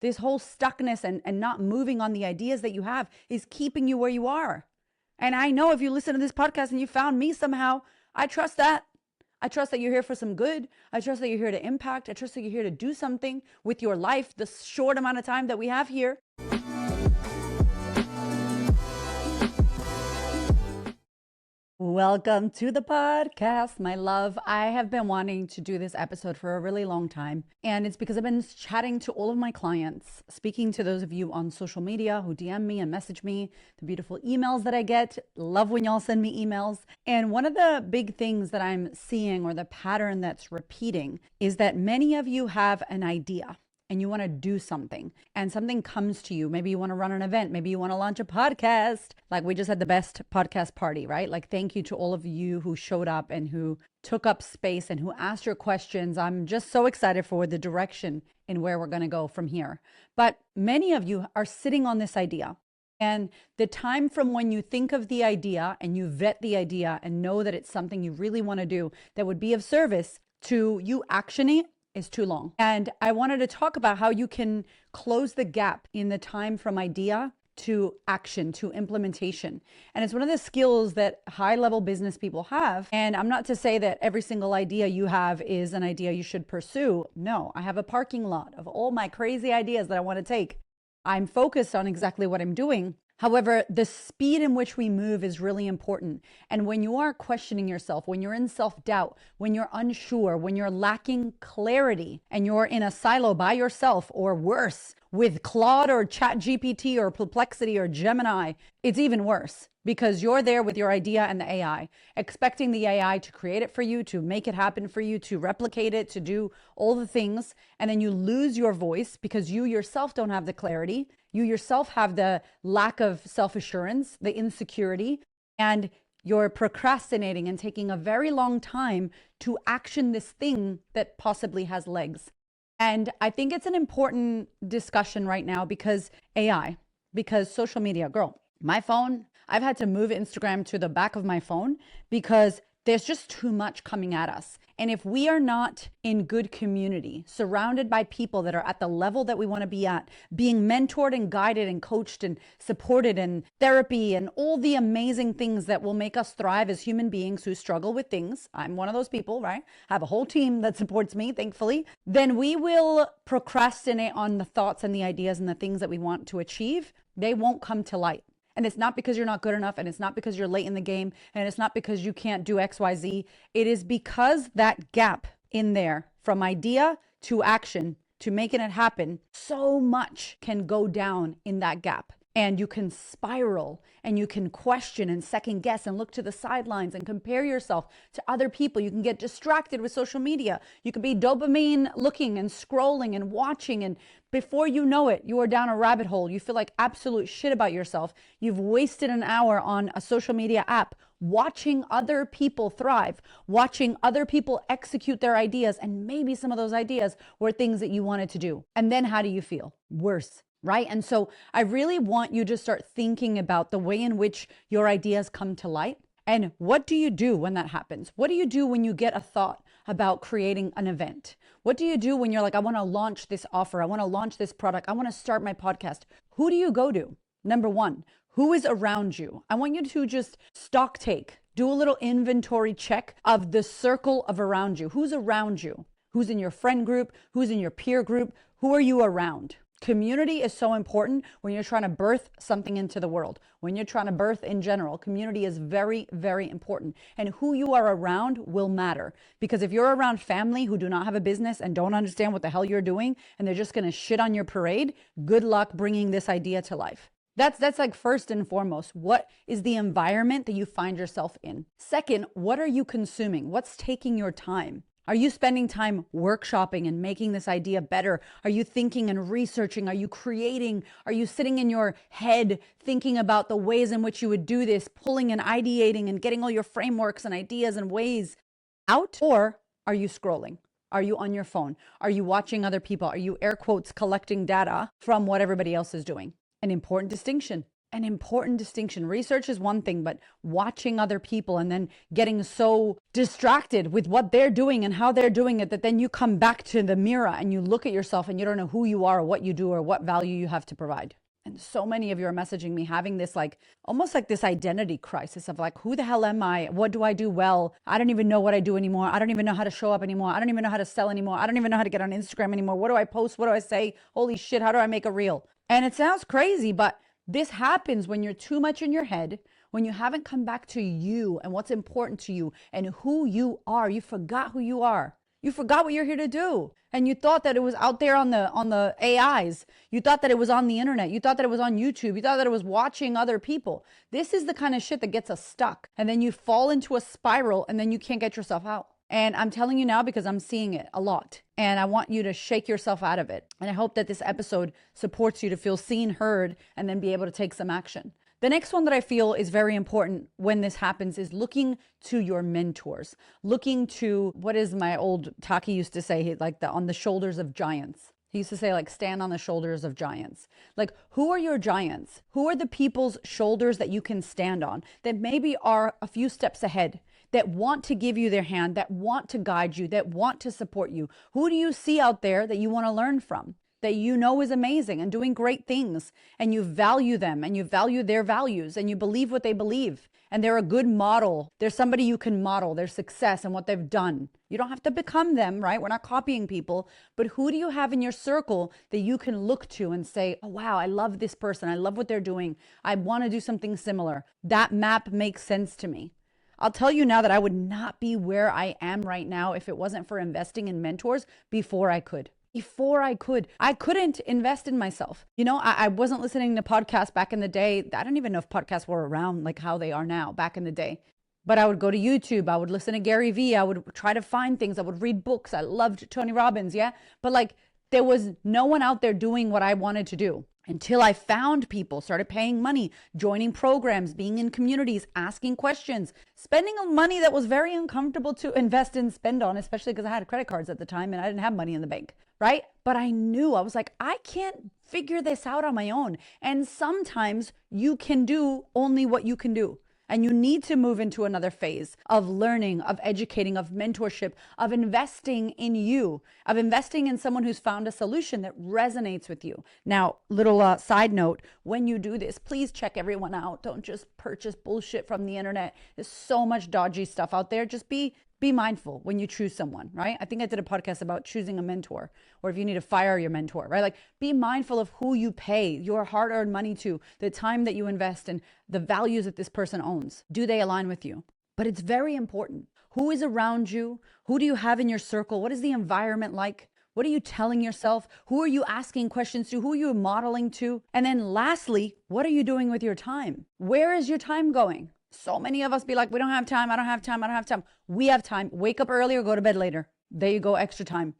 This whole stuckness and not moving on the ideas that you have is keeping you where you are. And I know if you listen to this podcast and you found me somehow, I trust that. I trust that you're here for some good. I trust that you're here to impact. I trust that you're here to do something with your life, the short amount of time that we have here. Welcome to the podcast, my love. I have been wanting to do this episode for a really long time, and it's because I've been chatting to all of my clients, speaking to those of you on social media who DM me and message me, the beautiful emails that I get. Love when y'all send me emails. And one of the big things that I'm seeing, or the pattern that's repeating, is that many of you have an idea and you want to do something, and something comes to you. Maybe you want to run an event. Maybe you want to launch a podcast. Like, we just had the best podcast party, right? Like, thank you to all of you who showed up and who took up space and who asked your questions. I'm just so excited for the direction and where we're going to go from here. But many of you are sitting on this idea. And the time from when you think of the idea and you vet the idea and know that it's something you really want to do that would be of service to you actioning it is too long. And I wanted to talk about how you can close the gap in the time from idea to action, to implementation. And it's one of the skills that high-level business people have. And I'm not to say that every single idea you have is an idea you should pursue. No, I have a parking lot of all my crazy ideas that I want to take. I'm focused on exactly what I'm doing. However, the speed in which we move is really important. And when you are questioning yourself, when you're in self-doubt, when you're unsure, when you're lacking clarity, and you're in a silo by yourself, or worse, with Claude or ChatGPT or Perplexity or Gemini, it's even worse, because you're there with your idea and the AI, expecting the AI to create it for you, to make it happen for you, to replicate it, to do all the things. And then you lose your voice because you yourself don't have the clarity. You yourself have the lack of self-assurance, the insecurity, and you're procrastinating and taking a very long time to action this thing that possibly has legs. And I think it's an important discussion right now because AI, because social media. Girl, my phone, I've had to move Instagram to the back of my phone because there's just too much coming at us. And if we are not in good community, surrounded by people that are at the level that we want to be at, being mentored and guided and coached and supported and therapy and all the amazing things that will make us thrive as human beings who struggle with things, I'm one of those people, right? I have a whole team that supports me, thankfully. Then we will procrastinate on the thoughts and the ideas and the things that we want to achieve. They won't come to light. And it's not because you're not good enough, and it's not because you're late in the game, and it's not because you can't do XYZ. It is because that gap in there from idea to action to making it happen, so much can go down in that gap. And you can spiral and you can question and second guess and look to the sidelines and compare yourself to other people. You can get distracted with social media. You can be dopamine looking and scrolling and watching. And before you know it, you are down a rabbit hole. You feel like absolute shit about yourself. You've wasted an hour on a social media app watching other people thrive, watching other people execute their ideas. And maybe some of those ideas were things that you wanted to do. And then how do you feel? Worse. Right? And so I really want you to start thinking about the way in which your ideas come to light. And what do you do when that happens? What do you do when you get a thought about creating an event? What do you do when you're like, I want to launch this offer. I want to launch this product. I want to start my podcast. Who do you go to? Number one, who is around you? I want you to just stock take, do a little inventory check of the circle of around you. Who's around you? Who's in your friend group? Who's in your peer group? Who are you around? Community is so important when you're trying to birth something into the world. When you're trying to birth in general, community is very, very important. And who you are around will matter. Because if you're around family who do not have a business and don't understand what the hell you're doing, and they're just going to shit on your parade, good luck bringing this idea to life. That's like first and foremost. What is the environment that you find yourself in? Second, what are you consuming? What's taking your time? Are you spending time workshopping and making this idea better? Are you thinking and researching? Are you creating? Are you sitting in your head thinking about the ways in which you would do this, pulling and ideating and getting all your frameworks and ideas and ways out? Or are you scrolling? Are you on your phone? Are you watching other people? Are you air quotes collecting data from what everybody else is doing? An important distinction. an important distinction. Research is one thing, but watching other people and then getting so distracted with what they're doing and how they're doing it that then you come back to the mirror and you look at yourself and you don't know who you are or what you do or what value you have to provide. And so many of you are messaging me having this almost like this identity crisis of who the hell am I? What do I do well? I don't even know what I do anymore. I don't even know how to show up anymore. I don't even know how to sell anymore. I don't even know how to get on Instagram anymore. What do I post? What do I say? Holy shit, how do I make a reel? And it sounds crazy, but this happens when you're too much in your head, when you haven't come back to you and what's important to you and who you are. You forgot who you are. You forgot what you're here to do. And you thought that it was out there on the AIs. You thought that it was on the internet. You thought that it was on YouTube. You thought that it was watching other people. This is the kind of shit that gets us stuck. And then you fall into a spiral and then you can't get yourself out. And I'm telling you now because I'm seeing it a lot. And I want you to shake yourself out of it. And I hope that this episode supports you to feel seen, heard, and then be able to take some action. The next one that I feel is very important when this happens is looking to your mentors, looking to, what is my old Taki used to say, on the shoulders of giants. He used to say stand on the shoulders of giants. Who are your giants? Who are the people's shoulders that you can stand on that maybe are a few steps ahead, that want to give you their hand, that want to guide you, that want to support you? Who do you see out there that you want to learn from, that you know is amazing and doing great things, and you value them and you value their values and you believe what they believe, and they're a good model? There's somebody you can model their success and what they've done. You don't have to become them, right? We're not copying people, but who do you have in your circle that you can look to and say, oh, wow, I love this person. I love what they're doing. I want to do something similar. That map makes sense to me. I'll tell you now that I would not be where I am right now if it wasn't for investing in mentors before I could. I couldn't invest in myself. I wasn't listening to podcasts back in the day. I don't even know if podcasts were around like how they are now back in the day. But I would go to YouTube. I would listen to Gary Vee. I would try to find things. I would read books. I loved Tony Robbins. Yeah. But there was no one out there doing what I wanted to do until I found people, started paying money, joining programs, being in communities, asking questions, spending money that was very uncomfortable to invest and spend on, especially because I had credit cards at the time and I didn't have money in the bank, right? But I knew, I was like, I can't figure this out on my own. And sometimes you can do only what you can do. And you need to move into another phase of learning, of educating, of mentorship, of investing in you, of investing in someone who's found a solution that resonates with you. Now, little side note, when you do this, please check everyone out. Don't just purchase bullshit from the internet. There's so much dodgy stuff out there. Just be mindful when you choose someone, right? I think I did a podcast about choosing a mentor, or if you need to fire your mentor, right? Be mindful of who you pay your hard-earned money to, the time that you invest, and the values that this person owns. Do they align with you? But it's very important. Who is around you? Who do you have in your circle? What is the environment like? What are you telling yourself? Who are you asking questions to? Who are you modeling to? And then lastly, what are you doing with your time? Where is your time going? So many of us be like, we don't have time. I don't have time. I don't have time. We have time. Wake up earlier, go to bed later. There you go. Extra time,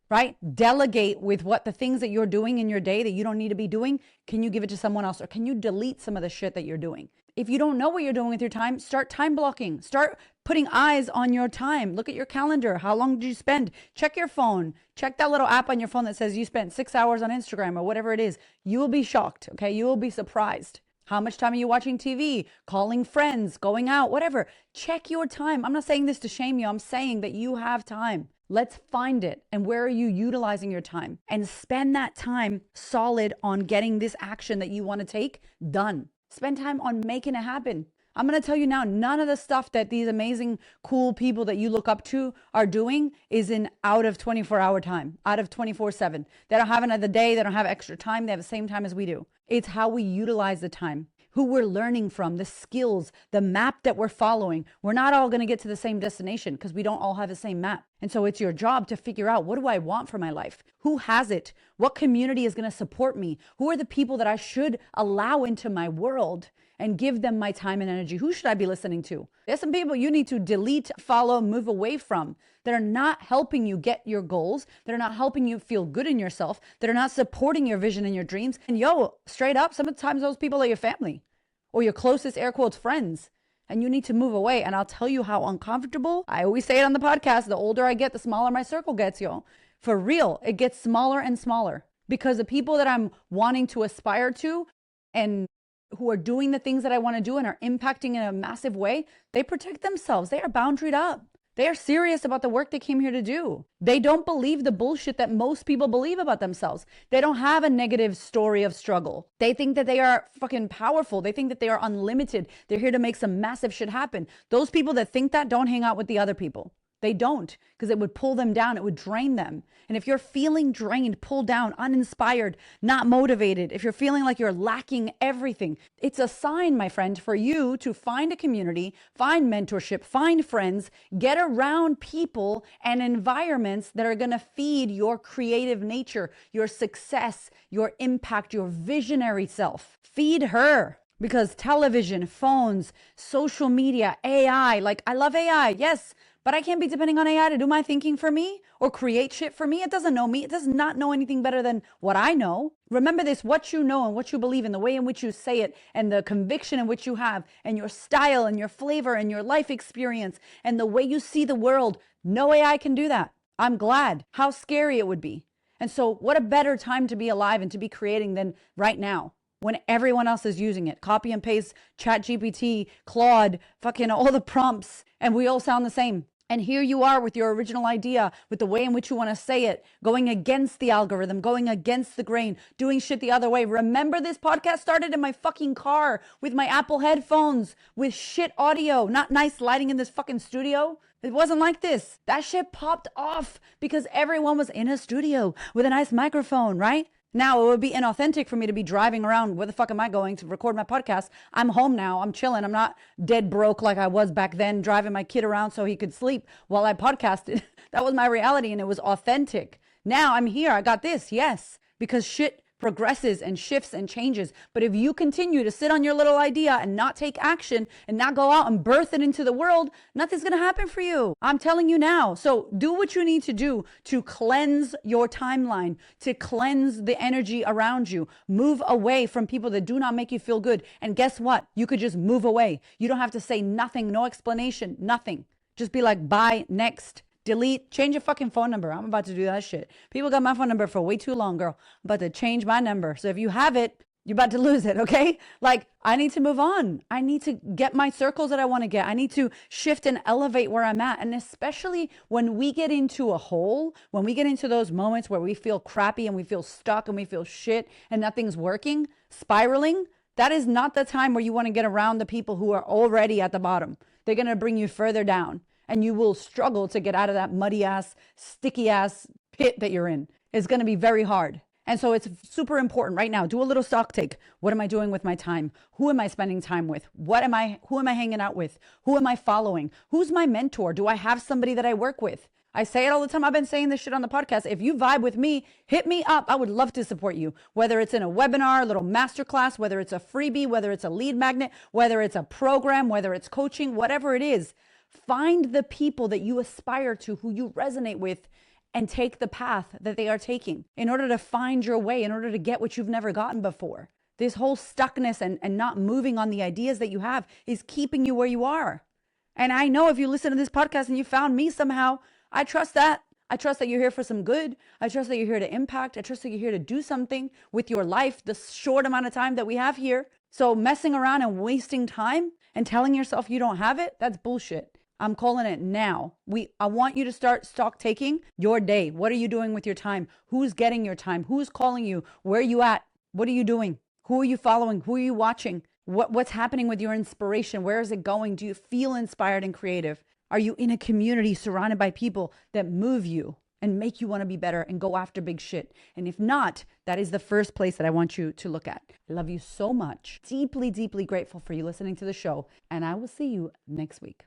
right? Delegate with what the things that you're doing in your day that you don't need to be doing. Can you give it to someone else? Or can you delete some of the shit that you're doing? If you don't know what you're doing with your time, start time blocking. Start putting eyes on your time. Look at your calendar. How long did you spend? Check your phone. Check that little app on your phone that says you spent 6 hours on Instagram or whatever it is. You will be shocked. Okay. You will be surprised. How much time are you watching TV, calling friends, going out, whatever? Check your time. I'm not saying this to shame you. I'm saying that you have time. Let's find it. And where are you utilizing your time? And spend that time solid on getting this action that you want to take done. Spend time on making it happen. I'm going to tell you now, none of the stuff that these amazing, cool people that you look up to are doing is in out of 24-hour time, out of 24/7. They don't have another day. They don't have extra time. They have the same time as we do. It's how we utilize the time, who we're learning from, the skills, the map that we're following. We're not all going to get to the same destination because we don't all have the same map. And so it's your job to figure out, what do I want for my life? Who has it? What community is going to support me? Who are the people that I should allow into my world and give them my time and energy? Who should I be listening to? There's some people you need to delete, follow, move away from that are not helping you get your goals, that are not helping you feel good in yourself, that are not supporting your vision and your dreams. And straight up, sometimes those people are your family or your closest air quotes friends. And you need to move away. And I'll tell you how uncomfortable. I always say it on the podcast, the older I get, the smaller my circle gets, For real, it gets smaller and smaller because the people that I'm wanting to aspire to and who are doing the things that I want to do and are impacting in a massive way, they protect themselves. They are boundaried up. They are serious about the work they came here to do. They don't believe the bullshit that most people believe about themselves. They don't have a negative story of struggle. They think that they are fucking powerful. They think that they are unlimited. They're here to make some massive shit happen. Those people that think that don't hang out with the other people. They don't, because it would pull them down. It would drain them. And if you're feeling drained, pulled down, uninspired, not motivated, if you're feeling like you're lacking everything, it's a sign, my friend, for you to find a community, find mentorship, find friends, get around people and environments that are going to feed your creative nature, your success, your impact, your visionary self. Feed her. Because television, phones, social media, AI, like I love AI, yes, but I can't be depending on AI to do my thinking for me or create shit for me. It doesn't know me. It does not know anything better than what I know. Remember this, what you know and what you believe in, the way in which you say it and the conviction in which you have and your style and your flavor and your life experience and the way you see the world. No AI can do that. I'm glad. How scary it would be. And so what a better time to be alive and to be creating than right now, when everyone else is using it. Copy and paste, ChatGPT, Claude, fucking all the prompts, and we all sound the same. And here you are with your original idea, with the way in which you want to say it, going against the algorithm, going against the grain, doing shit the other way. Remember, this podcast started in my fucking car with my Apple headphones, with shit audio, not nice lighting in this fucking studio. It wasn't like this. That shit popped off because everyone was in a studio with a nice microphone, right? Now, it would be inauthentic for me to be driving around. Where the fuck am I going to record my podcast? I'm home now. I'm chilling. I'm not dead broke like I was back then, driving my kid around so he could sleep while I podcasted. That was my reality, and it was authentic. Now I'm here. I got this. Yes, because shit progresses and shifts and changes. But if you continue to sit on your little idea and not take action and not go out and birth it into the world, nothing's going to happen for you. I'm telling you now. So do what you need to do to cleanse your timeline, to cleanse the energy around you. Move away from people that do not make you feel good. And guess what? You could just move away. You don't have to say nothing, no explanation, nothing. Just be like, bye, next. Delete, change your fucking phone number. I'm about to do that shit. People got my phone number for way too long, girl. I'm about to change my number. So if you have it, you're about to lose it, okay? Like, I need to move on. I need to get my circles that I want to get. I need to shift and elevate where I'm at. And especially when we get into a hole, when we get into those moments where we feel crappy and we feel stuck and we feel shit and nothing's working, spiraling, that is not the time where you want to get around the people who are already at the bottom. They're going to bring you further down. And you will struggle to get out of that muddy ass, sticky ass pit that you're in. It's going to be very hard. And so it's super important right now. Do a little stock take. What am I doing with my time? Who am I spending time with? Who am I hanging out with? Who am I following? Who's my mentor? Do I have somebody that I work with? I say it all the time. I've been saying this shit on the podcast. If you vibe with me, hit me up. I would love to support you. Whether it's in a webinar, a little masterclass, whether it's a freebie, whether it's a lead magnet, whether it's a program, whether it's coaching, whatever it is. Find the people that you aspire to, who you resonate with, and take the path that they are taking in order to find your way, in order to get what you've never gotten before. This whole stuckness and not moving on the ideas that you have is keeping you where you are. And I know if you listen to this podcast and you found me somehow, I trust that. I trust that you're here for some good. I trust that you're here to impact. I trust that you're here to do something with your life, the short amount of time that we have here. So messing around and wasting time and telling yourself you don't have it, that's bullshit. I'm calling it now. I want you to start stock taking your day. What are you doing with your time? Who's getting your time? Who's calling you? Where are you at? What are you doing? Who are you following? Who are you watching? What's happening with your inspiration? Where is it going? Do you feel inspired and creative? Are you in a community surrounded by people that move you and make you want to be better and go after big shit? And if not, that is the first place that I want you to look at. I love you so much. Deeply, deeply grateful for you listening to the show. And I will see you next week.